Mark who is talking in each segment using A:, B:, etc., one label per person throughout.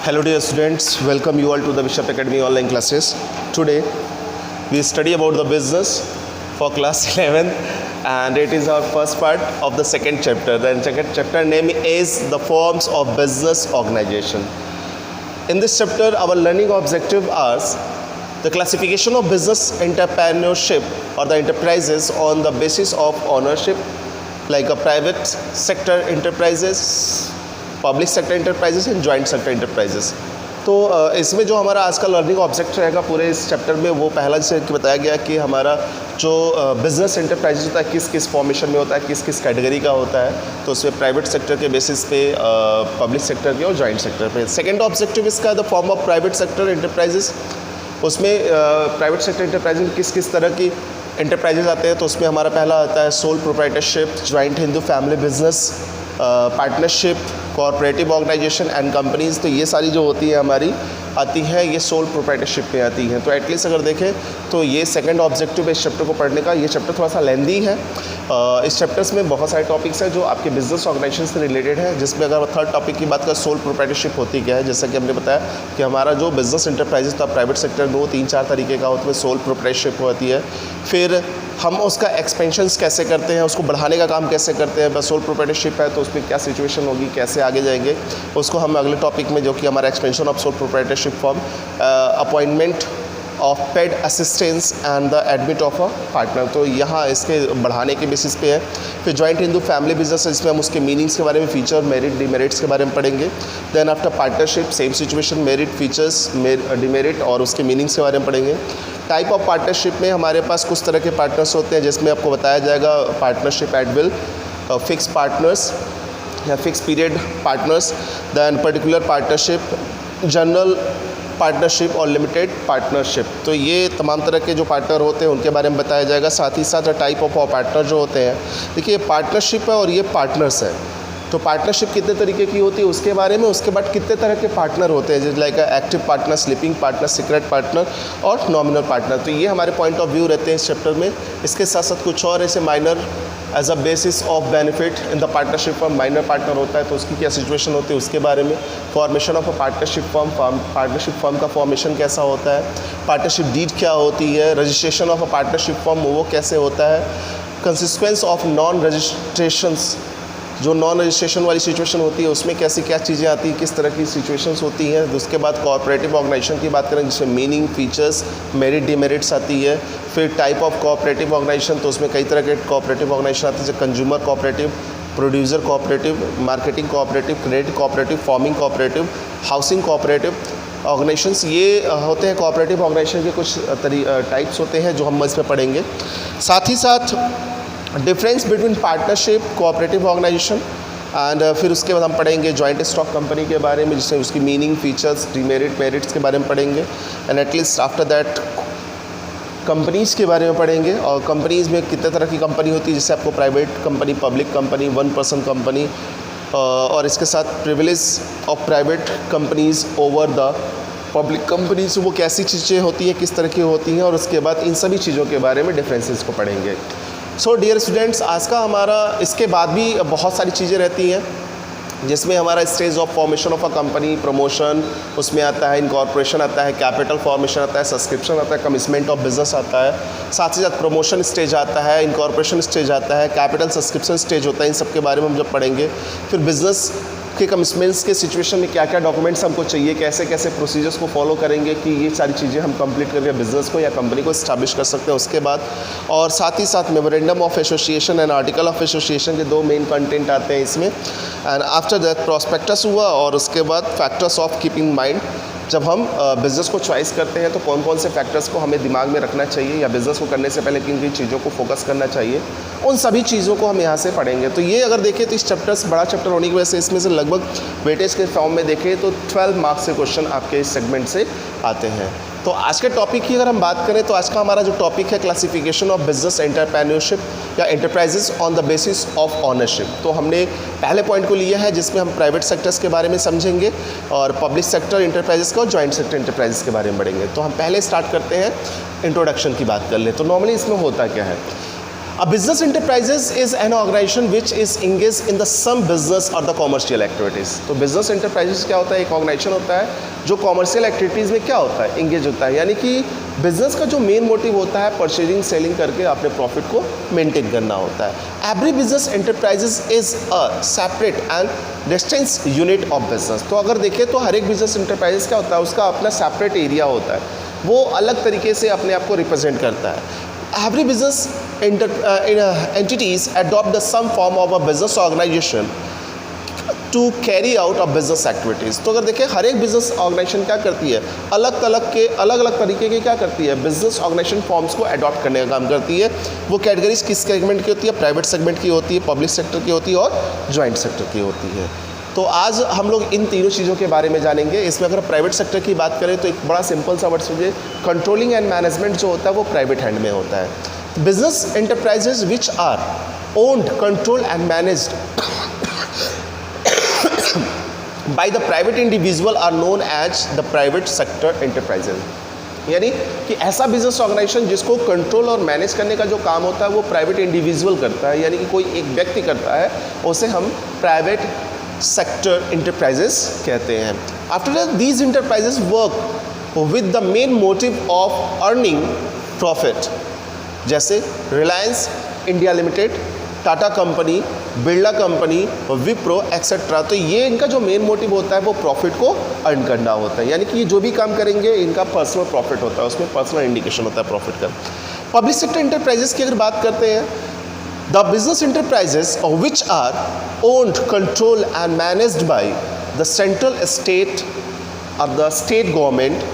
A: Hello dear students, welcome you all to the Bishop Academy online classes. Today we study about the business for class 11 and it is our first part of the second chapter. The second chapter name is the forms of business organization. In this chapter our learning objective is the classification of business entrepreneurship or the enterprises on the basis of ownership like a private sector enterprises, public sector enterprises and joint sector enterprises. तो इसमें जो हमारा आज का learning object रहेगा पूरे इस chapter में वो पहला जैसे कि बताया गया कि हमारा जो बिज़नेस इंटरप्राइजेस होता है किस किस फॉर्मेशन में होता है, किस किस कैटेगरी का होता है। तो उसमें प्राइवेट सेक्टर के बेसिस पे, पब्लिक सेक्टर के और जॉइंट सेक्टर पे। सेकेंड ऑब्जेक्टिव इसका the form of private sector enterprises. उसमें प्राइवेट सेक्टर इंटरप्राइजेस में किस किस तरह की इंटरप्राइजेस आते हैं। तो उसमें हमारा पहला आता है sole proprietorship, joint Hindu family business, partnership, cooperative organisation and companies. तो ये सारी जो होती है हमारी आती है ये सोल प्रोप्राइटरशिप में आती हैं। तो एटलीस्ट अगर देखें तो ये सेकंड ऑब्जेक्टिव है इस चैप्टर को पढ़ने का। ये चैप्टर थोड़ा सा लेंदी है। इस चैप्टर्स में बहुत सारे टॉपिक्स हैं जो आपके बिजनेस ऑर्गेनाइजेशन से रिलेटेड है, जिसमें अगर थर्ड टॉपिक की बात करें सोल प्रोप्राइटरशिप होती क्या है। जैसा कि हमने बताया कि हमारा जो बिजनेस इंटरप्राइजेस था प्राइवेट सेक्टर में वो 3-4 तरीके का होता है। सोल प्रोप्राइटरशिप होती है, फिर हम उसका एक्सपेंशंस कैसे करते हैं, उसको बढ़ाने का काम कैसे करते हैं। बस सोल प्रोप्राइटरशिप है तो उसमें क्या सिचुएशन होगी, कैसे आगे जाएंगे, उसको हम अगले टॉपिक में जो कि हमारा expansion of sole proprietorship form, appointment of paid assistance and the admit of a partner. तो यहाँ इसके बढ़ाने के बेसिस पे है। फिर जॉइंट हिंदू फैमिली बिजनेस है जिसमें हम उसके मीनिंग्स के बारे में, फीचर, मेरिट, डिमेरिट्स के बारे में पढ़ेंगे। Then after partnership same situation, merit, features, demerit और उसके मीनिंग्स के बारे में पढ़ेंगे। टाइप ऑफ पार्टनरशिप में हमारे पास कुछ तरह के पार्टनर्स होते हैं जिसमें आपको बताया जाएगा partnership at will, fix partners या fix period partners, then particular partnership, general partnership और लिमिटेड पार्टनरशिप। तो ये तमाम तरह के जो पार्टनर होते हैं उनके बारे में बताया जाएगा। साथ ही साथ टाइप ऑफ पार्टनर जो होते हैं, देखिए पार्टनरशिप है और ये पार्टनर्स है। तो पार्टनरशिप कितने तरीके की होती है उसके बारे में, उसके बाद कितने तरह के पार्टनर होते हैं जैसे like active partner, sleeping partner, secret partner और नॉमिनल पार्टनर। तो ये हमारे पॉइंट ऑफ व्यू रहते हैं इस चैप्टर में। इसके साथ साथ कुछ और ऐसे minor as a basis of benefit in the partnership firm, minor partner होता है तो उसकी क्या सिचुएशन होती है उसके बारे में, formation of a partnership firm, partnership firm का फॉर्मेशन कैसा होता है, पार्टनरशिप डीड क्या होती है, registration of a partnership firm वो कैसे होता है, कंसिक्वेंस ऑफ नॉन रजिस्ट्रेशंस, जो नॉन रजिस्ट्रेशन वाली सिचुएशन होती है उसमें कैसी क्या चीज़ें आती हैं, किस तरह की सिचुएशंस होती हैं। उसके बाद कॉर्पोरेटिव ऑर्गेनाइजेशन की बात करें जिसमें मीनिंग, फीचर्स, मेरिट, डिमेरिट्स आती है। फिर टाइप ऑफ कोऑपरेटिव ऑर्गेनाइजेशन, तो उसमें कई तरह के कोऑपरेटिव ऑर्गेनाइजेशन आते हैं जैसे consumer cooperative, producer cooperative, marketing cooperative, credit cooperative, farming cooperative, housing cooperative organisations. ये होते हैं कोऑपरेटिव ऑर्गेनाइजेशन के कुछ टाइप्स होते हैं जो हम इसमें पढ़ेंगे। साथ ही साथ difference between partnership, cooperative organisation and फिर उसके बाद हम पढ़ेंगे जॉइंट स्टॉक कंपनी के बारे में जिसमें उसकी मीनिंग, फीचर्स, डिमेरिट, मेरिट्स के बारे में पढ़ेंगे। And at least after that companies के बारे में पढ़ेंगे और कंपनीज़ में कितने तरह की कंपनी होती है जैसे आपको private company, public company, one person company और इसके साथ privilege of private companies over the public companies, वो कैसी चीज़ें होती हैं, किस तरह की होती हैं और उसके बाद इन सभी चीज़ों के बारे में डिफरेंसेस को पढ़ेंगे। सो डियर स्टूडेंट्स, आज का हमारा इसके बाद भी बहुत सारी चीज़ें रहती हैं जिसमें हमारा stage of formation of a company, promotion उसमें आता है, इनकॉर्पोरेशन आता है, कैपिटल फॉर्मेशन आता है, सब्सक्रिप्शन आता है, कमिटमेंट ऑफ बिजनेस आता है, साथ ही साथ प्रमोशन स्टेज आता है, इनकॉर्पोरेशन स्टेज आता है, कैपिटल सब्सक्रिप्शन स्टेज होता है। इन सब के बारे में हम जब पढ़ेंगे फिर बिजनेस के कमिटमेंट्स के सिचुएशन में क्या क्या डॉक्यूमेंट्स हमको चाहिए, कैसे कैसे प्रोसीजर्स को फॉलो करेंगे कि ये सारी चीज़ें हम कंप्लीट करके बिज़नेस को या कंपनी को इस्टेब्लिश कर सकते हैं उसके बाद। और साथ ही साथ memorandum of association and article of association के 2 मेन कंटेंट आते हैं इसमें। एंड आफ्टर दैट प्रॉस्पेक्टस हुआ और उसके बाद फैक्टर्स ऑफ कीपिंग माइंड। जब हम बिज़नेस को चॉइस करते हैं तो कौन कौन से फैक्टर्स को हमें दिमाग में रखना चाहिए या बिज़नेस को करने से पहले किन किन चीज़ों को फोकस करना चाहिए, उन सभी चीज़ों को हम यहाँ से पढ़ेंगे। तो ये अगर देखें तो इस चैप्टर्स बड़ा चैप्टर होने की वजह से इसमें से लगभग वेटेज के फॉर्म में देखें तो 12 मार्क्स के क्वेश्चन आपके इस सेगमेंट से आते हैं। तो आज के टॉपिक की अगर हम बात करें तो आज का हमारा जो टॉपिक है क्लासिफिकेशन ऑफ बिजनेस एंटरप्रेन्योरशिप या enterprises on the basis of ownership. तो हमने पहले पॉइंट को लिया है जिसमें हम प्राइवेट सेक्टर्स के बारे में समझेंगे और पब्लिक सेक्टर इंटरप्राइजेस का और जॉइंट सेक्टर इंटरप्राइजेस के बारे में पढ़ेंगे। तो हम पहले स्टार्ट करते हैं इंट्रोडक्शन की बात कर ले। तो नॉर्मली इसमें होता क्या है, A business enterprises is an organization which is engaged in the some business or the commercial activities. तो business enterprises क्या होता है? एक ऑर्गेनाइजेशन होता है जो कॉमर्शियल एक्टिविटीज़ में क्या होता है? इंगेज होता है, यानी कि बिजनेस का जो मेन मोटिव होता है परचेजिंग सेलिंग करके अपने प्रॉफिट को मेंटेन करना होता है। Every business enterprises is a separate and distinct unit of business. तो अगर देखें तो हर एक बिजनेस एंटरप्राइजेस क्या होता है, उसका अपना सेपरेट एरिया होता है, वो अलग तरीके से अपने आप को रिप्रेजेंट करता है। Every business entities adopt the some form of a business organization to carry out of business activities। तो अगर देखें हर एक बिजनेस ऑर्गेनाइजेशन क्या करती है, अलग अलग तरीके के क्या करती है, बिजनेस ऑर्गेनाइजेशन फॉर्म्स को अडॉप्ट करने का काम करती है। वो कैटेगरीज किस सेगमेंट की होती है? प्राइवेट सेगमेंट की होती है, पब्लिक सेक्टर की होती है और ज्वाइंट सेक्टर की होती है। तो आज हम लोग इन तीनों चीज़ों के बारे में जानेंगे। इसमें अगर प्राइवेट सेक्टर की बात करें तो एक बड़ा सिंपल सा वर्ड समझिए, कंट्रोलिंग एंड मैनेजमेंट जो होता है वो प्राइवेट हैंड में होता है। Business enterprises which are owned, control and managed by the private individual are known as the private sector enterprises. यानी कि ऐसा बिजनेस ऑर्गेनाइजेशन जिसको कंट्रोल और मैनेज करने का जो काम होता है वो प्राइवेट इंडिविजुअल करता है, यानी कि कोई एक व्यक्ति करता है, उसे हम प्राइवेट सेक्टर इंटरप्राइजेस कहते हैं। After that these enterprises work with the main motive of earning profit, जैसे Reliance India Limited, Tata company, Birla company, Wipro etcetera. तो ये इनका जो मेन मोटिव होता है वो प्रॉफिट को अर्न करना होता है, यानी कि ये जो भी काम करेंगे इनका पर्सनल प्रॉफिट होता है, उसमें पर्सनल इंडिकेशन होता है प्रॉफिट का। पब्लिक सेक्टर इंटरप्राइजेस की अगर बात करते हैं, the business enterprises which are owned, controlled and managed by the central state or the state government,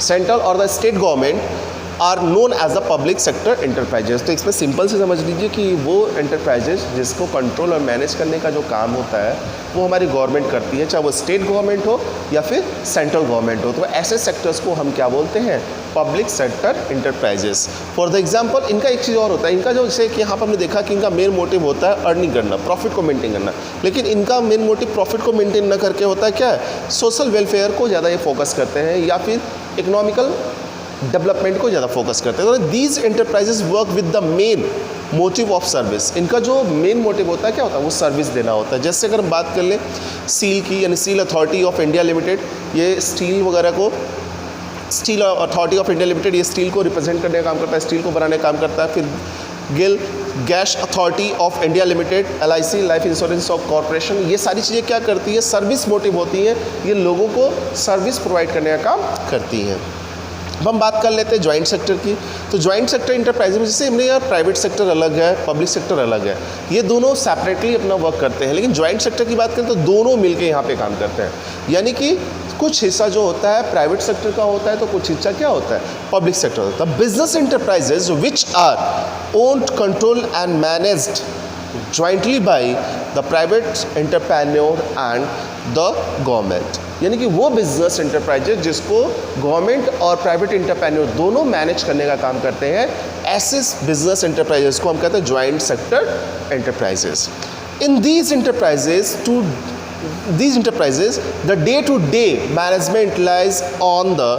A: central or the state government are known as the public sector enterprises. तो इसमें simple से समझ लीजिए कि वो एंटरप्राइजेस जिसको control और manage करने का जो काम होता है वो हमारी गवर्नमेंट करती है, चाहे वो स्टेट गवर्नमेंट हो या फिर सेंट्रल गवर्नमेंट हो। तो ऐसे सेक्टर्स को हम क्या बोलते हैं? Public sector enterprises. For the example इनका एक चीज़ और होता है, इनका जो जैसे कि यहाँ पर हमने देखा कि इनका मेन मोटिव होता है अर्निंग करना, प्रॉफिट को मेंटेन करना, लेकिन इनका मेन मोटिव प्रॉफिट को मेंटेन न करके होता है क्या है? सोशल वेलफेयर को ज़्यादा ये फोकस करते हैं या फिर इकोनॉमिकल डेवलपमेंट को ज़्यादा फोकस करते हैं। तो these enterprises work with the main motive of service. इनका जो मेन मोटिव होता है क्या होता है? वो सर्विस देना होता है। जैसे अगर हम बात कर लें स्टील की, यानी steel authority of India limited, ये स्टील वगैरह को, steel authority of India limited ये स्टील को रिप्रेजेंट करने का काम करता है, स्टील को बनाने का काम करता है। फिर Gill gas authority of India limited, LIC life insurance of corporation, ये सारी चीज़ें क्या करती है? सर्विस मोटिव होती हैं, ये लोगों को सर्विस प्रोवाइड करने का काम करती हैं। अब हम बात कर लेते हैं ज्वाइंट सेक्टर की। तो ज्वाइंट सेक्टर इंटरप्राइज में जैसे हमने यार प्राइवेट सेक्टर अलग है, पब्लिक सेक्टर अलग है, ये दोनों सेपरेटली अपना वर्क करते हैं, लेकिन ज्वाइंट सेक्टर की बात करें तो दोनों मिलके यहाँ पे काम करते हैं। यानी कि कुछ हिस्सा जो होता है प्राइवेट सेक्टर का होता है तो कुछ हिस्सा क्या होता है? पब्लिक सेक्टर होता है। Business enterprises which are owned, control and managed jointly by the private entrepreneur and the government, यानी कि वो बिजनेस एंटरप्राइजेज जिसको गवर्नमेंट और प्राइवेट एंटरप्रेन्योर दोनों मैनेज करने का काम करते हैं, ऐसे बिजनेस एंटरप्राइजेज को हम कहते हैं joint sector enterprises. In these enterprises the day-to-day management lies on the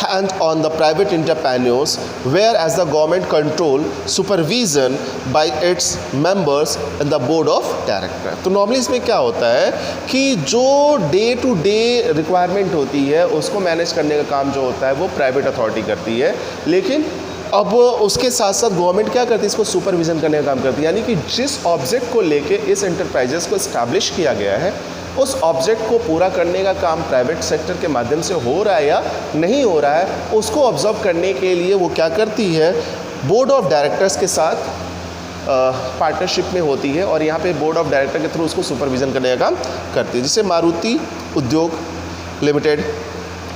A: hand on the private entrepreneurs, whereas the government control supervision by its members and the board of director। तो normally इसमें क्या होता है कि जो day to day requirement होती है उसको मैनेज करने का काम जो होता है वो प्राइवेट अथॉरिटी करती है, लेकिन अब उसके साथ साथ गवर्नमेंट क्या करती है? इसको सुपरविजन करने का काम करती है। यानी कि जिस ऑब्जेक्ट को लेके इस एंटरप्राइजेस को इस्टेब्लिश किया गया है उस ऑब्जेक्ट को पूरा करने का काम प्राइवेट सेक्टर के माध्यम से हो रहा है या नहीं हो रहा है, उसको ऑब्जर्व करने के लिए वो क्या करती है? बोर्ड ऑफ डायरेक्टर्स के साथ पार्टनरशिप में होती है और यहाँ पे बोर्ड ऑफ डायरेक्टर के थ्रू उसको सुपरविजन करने का काम करती है। जैसे मारुति उद्योग लिमिटेड,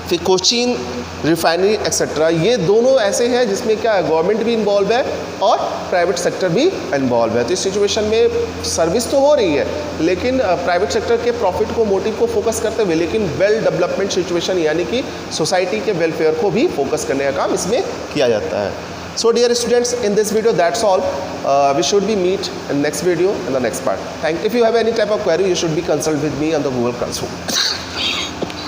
A: फिर कोचीन रिफाइनरी एक्सेट्रा, ये दोनों ऐसे हैं जिसमें क्या है? गवर्नमेंट भी इन्वॉल्व है और प्राइवेट सेक्टर भी इन्वॉल्व है। तो इस सिचुएशन में सर्विस तो हो रही है लेकिन प्राइवेट सेक्टर के प्रॉफिट को, मोटिव को फोकस करते हुए, लेकिन वेल डेवलपमेंट सिचुएशन यानी कि सोसाइटी के वेलफेयर को भी फोकस करने का काम इसमें किया जाता है। So dear students, in this video that's all. We should be meet in next video in the next part. If you have any type of query, you should be consult with me on the Google Classroom.